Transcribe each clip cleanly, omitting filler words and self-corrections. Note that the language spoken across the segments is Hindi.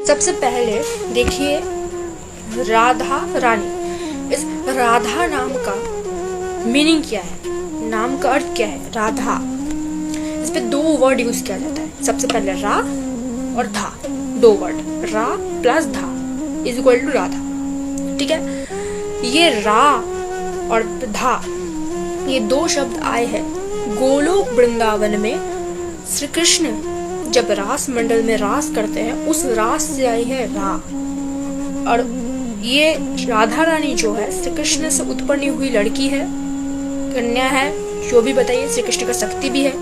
सबसे पहले देखिए राधा रानी। इस राधा नाम का मीनिंग क्या है, नाम का अर्थ क्या है? राधा, इस पे दो वर्ड यूज किया जाता है। सबसे पहले रा और धा, दो वर्ड, रा प्लस धा इज इक्वल टू राधा। ठीक है, ये रा और धा, ये दो शब्द आए हैं गोलोक वृंदावन में। श्री कृष्ण जब रास मंडल में रास करते हैं, उस रास से आई है रा। और ये राधा रानी जो है श्री कृष्ण से उत्पन्न हुई लड़की है, कन्या है, जो भी बताइए, श्री कृष्ण का शक्ति भी है।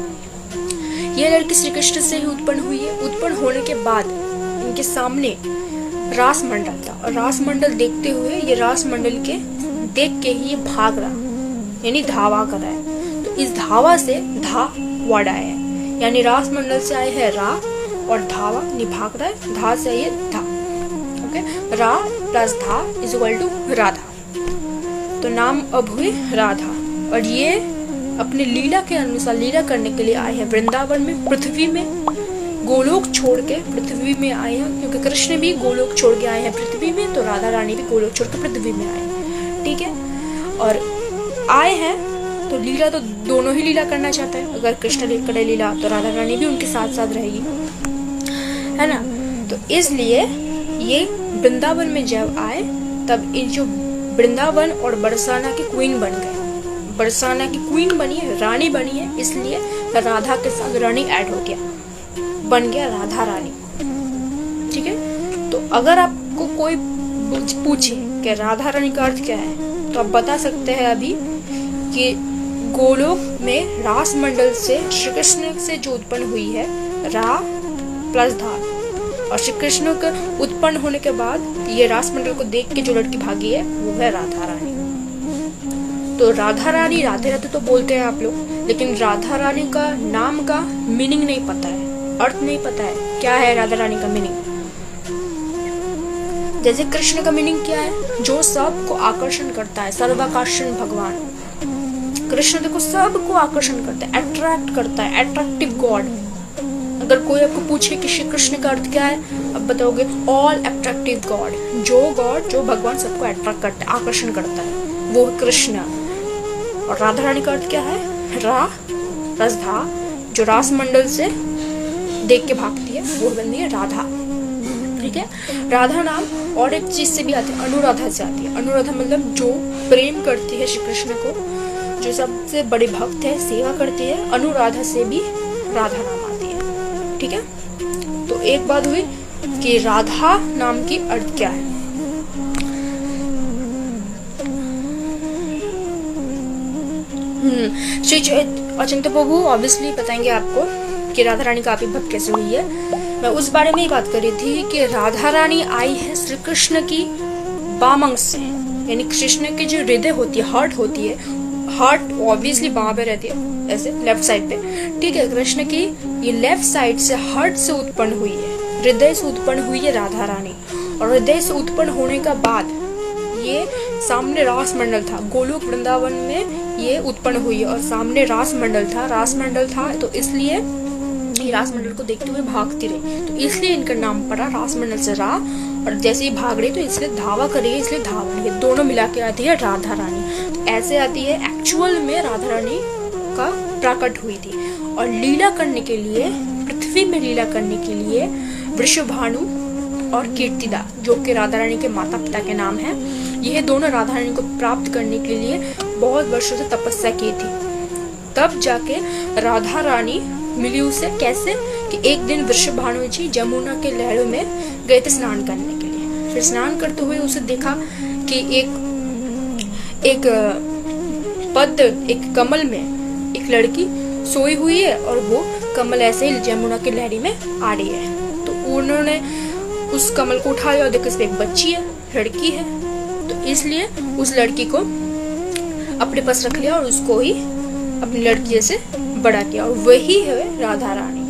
ये लड़की श्री कृष्ण से ही उत्पन्न हुई है। उत्पन्न होने के बाद इनके सामने रास मंडल था, और रास मंडल देखते हुए ये रास मंडल के देख के ही ये भाग रहा, यानी धावा कर रहा है। तो इस धावा से धा वर्ड आया है, यानी रास मंडल से आए है रा और धावा भाग रहा है, धा से आई है धा। ओके, रा प्लस धा इज इक्वल टू राधा। तो नाम अब हुई राधा, और ये अपने लीला के अनुसार लीला करने के लिए आए हैं वृंदावन में, पृथ्वी में, गोलोक छोड़ के पृथ्वी में आए हैं, क्योंकि कृष्ण भी गोलोक छोड़ के आए हैं पृथ्वी में, तो राधा रानी भी गोलोक छोड़ के पृथ्वी में आए हैं। ठीक है, और आए हैं तो लीला तो दोनों ही लीला करना चाहते हैं। अगर कृष्ण करे लीला तो राधा रानी भी उनके साथ साथ रहेगी, है ना। तो इसलिए ये वृंदावन में जब आए तब इन जो वृंदावन और बरसाना की क्वीन बन गए, बरसाना की क्वीन बनी है, रानी बनी है, इसलिए राधा के साथ रानी ऐड हो गया, बन गया राधा रानी। ठीक है, तो अगर आपको कोई पूछे कि राधा रानी का अर्थ क्या है, तो आप बता सकते हैं अभी कि गोलोक में रास मंडल से श्री कृष्ण से जो उत्पन्न हुई है रा प्लस धा, और श्री कृष्ण का उत्पन्न होने के बाद ये रास मंडल को देख के जो लड़की भागी है वो है राधा रानी। तो राधा रानी, राधे राधे तो बोलते हैं आप लोग, लेकिन राधा रानी का नाम का मीनिंग नहीं पता है, अर्थ नहीं पता है क्या है राधा रानी का मीनिंग। जैसे कृष्ण का मीनिंग क्या है? जो सबको आकर्षण करता है, सर्वाकर्षण भगवान। कृष्ण देखो सबको आकर्षण करता है, अट्रैक्ट करता है, अट्रैक्टिव गॉड। अगर कोई आपको पूछे कि श्री कृष्ण का अर्थ क्या है, अब बताओगे ऑल अट्रैक्टिव गॉड, जो गॉड, जो भगवान सबको अट्रैक्ट करता है, आकर्षण करता है, वो कृष्ण। और राधा रानी का अर्थ क्या है? रा प्लस धा, जो रास मंडल से देख के भागती है वो बनती है राधा। ठीक है, राधा नाम और एक चीज से भी आती है, अनुराधा से आती है। अनुराधा मतलब जो प्रेम करती है श्री कृष्ण को, जो सबसे बड़े भक्त है, सेवा करती है, अनुराधा से भी राधा नाम आती है। ठीक है, तो एक बात हुई कि राधा नाम की अर्थ क्या है। श्री अचिंत्य प्रभु ऑब्वियसली बताएंगे आपको कि राधा रानी का आविर्भाव कैसे हुई है। मैं उस बारे में ही बात कर रही थी कि राधा रानी आई है श्री कृष्ण की वामंग से, यानी कृष्ण की जो हृदय होती है, हार्ट होती है, हार्ट ऑब्वियसली वहां पे रहती है, ऐसे लेफ्ट साइड पे। ठीक है, कृष्ण की ये लेफ्ट साइड से हार्ट से उत्पन्न हुई है, हृदय से उत्पन्न हुई है राधा रानी। और हृदय से उत्पन्न होने का बाद ये सामने रास मंडल था, गोलोक वृंदावन में ये उत्पन्न हुई है, और सामने रास मंडल था, तो इसलिए ये रास मंडल को देखते हुए भागती रही, तो इसलिए इनका नाम पड़ा रास मंडल से रा, और जैसे ही भाग रही तो इसलिए धावा कर रही है, इसलिए धावा। ये दोनों मिला के आती है राधा रानी। तो ऐसे आती है एक्चुअल में राधा रानी का प्रकट हुई थी। और लीला करने के लिए, पृथ्वी में लीला करने के लिए वृषभानु और कीर्तिदा, जो कि राधा रानी के माता पिता के नाम है, यह दोनों राधा रानी को प्राप्त करने के लिए बहुत वर्षों से तपस्या की थी। तब जाके राधा रानी मिली उसे। कैसे कि एक दिन वृषभानु जी जमुना के लहरों में गए थे स्नान करने के लिए। फिर स्नान करते हुए उसे देखा कि एक पद्म, एक कमल में एक लड़की सोई हुई है, और वो कमल ऐसे ही जमुना की लहरी में आ रही है। तो उन्होंने उस कमल को उठाया और देखा इसमें एक बच्ची है, लड़की है, तो इसलिए उस लड़की को अपने पास रख लिया और उसको ही अपनी लड़की जैसे बड़ा किया। और वही है राधा रानी,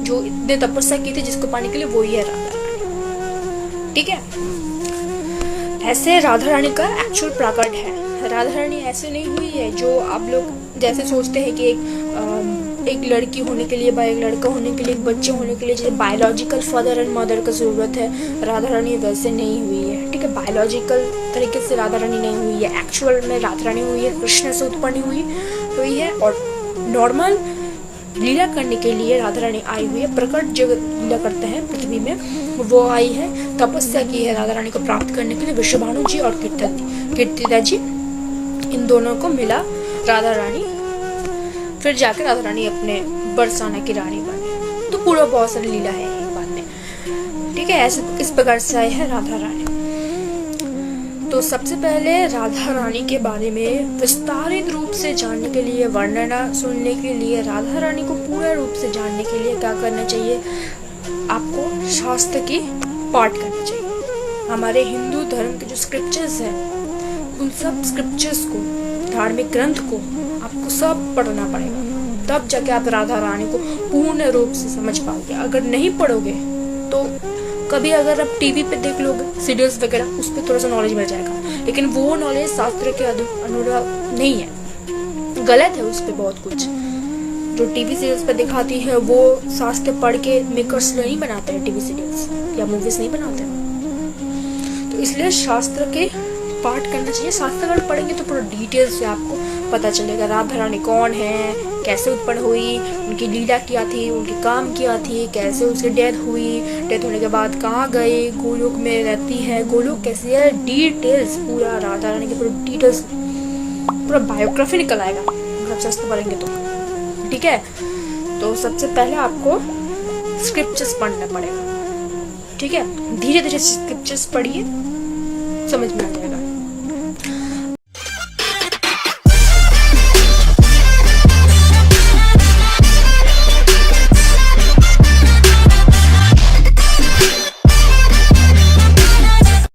जो इतने तपस्या की थी जिसको पाने के लिए, वही है राधा रानी। ठीक है, ऐसे राधा रानी का एक्चुअल प्रकट है। राधा रानी ऐसे नहीं हुई है जो आप लोग जैसे सोचते हैं कि एक एक लड़की होने के लिए, एक लड़का होने के लिए, एक बच्चे होने के लिए जैसे बायोलॉजिकल फादर एंड मदर का ज़रूरत है, राधा रानी वैसे नहीं हुई है। ठीक है, बायोलॉजिकल तरीके से राधा रानी नहीं हुई है, एक्चुअल में राधा रानी हुई है, कृष्ण से उत्पन्न हुई है। और नॉर्मल लीला करने के लिए राधा रानी आई हुई है, प्रकट जो लीला करते हैं पृथ्वी में वो आई है, तपस्या की है राधा रानी को प्राप्त करने के लिए। विश्वभानु जी और कीर्तिदा जी, इन दोनों को मिला राधा रानी, फिर जाकर राधा रानी अपने बरसाना की रानी बनी। तो पूरा बहुत सारी लीला है एक बात में। ठीक है, ऐसे इस प्रकार से आई है राधा रानी। तो सबसे पहले राधा रानी के बारे में विस्तारित रूप से जानने के लिए, वर्णना सुनने के लिए, राधा रानी को पूर्ण रूप से जानने के लिए क्या करना चाहिए? आपको शास्त्र की पाठ करना चाहिए। हमारे हिंदू धर्म के जो स्क्रिप्चर्स हैं, उन सब स्क्रिप्चर्स को, धार्मिक ग्रंथ को आपको सब पढ़ना पड़ेगा, तब जाके आप राधा रानी को पूर्ण रूप से समझ पाओगे। अगर नहीं पढ़ोगे तो कभी अगर आप टीवी पे देख लोगे सीरियल्स वगैरह, उस पर थोड़ा सा नॉलेज मिल जाएगा, लेकिन वो नॉलेज शास्त्र के अनुरूप नहीं है, गलत है उस पर बहुत कुछ। जो टीवी सीरियल्स पे दिखाती है वो शास्त्र पढ़ के मेकर्स नहीं बनाते हैं, टीवी सीरियल्स या मूवीज नहीं बनाते हैं। तो इसलिए शास्त्र के पाठ करना चाहिए। शास्त्र अगर पढ़ेंगे तो पूरा डिटेल से आपको पता चलेगा राधा रानी कौन है, कैसे उत्पन्न हुई, उनकी लीला क्या थी, उनके काम क्या थी, कैसे उसकी डेथ हुई, डेथ होने के बाद कहाँ गए, गोलोक में रहती है, गोलोक कैसी है, डिटेल्स पूरा राधा रानी के पूरा डिटेल्स, पूरा बायोग्राफी निकल आएगा अगर शास्त्र पढ़ेंगे तो। ठीक है, तो सबसे पहले आपको स्क्रिप्चर्स पढ़ना पड़ेगा। ठीक है, धीरे धीरे स्क्रिप्चर्स पढ़िए, समझ में आ जाएगा।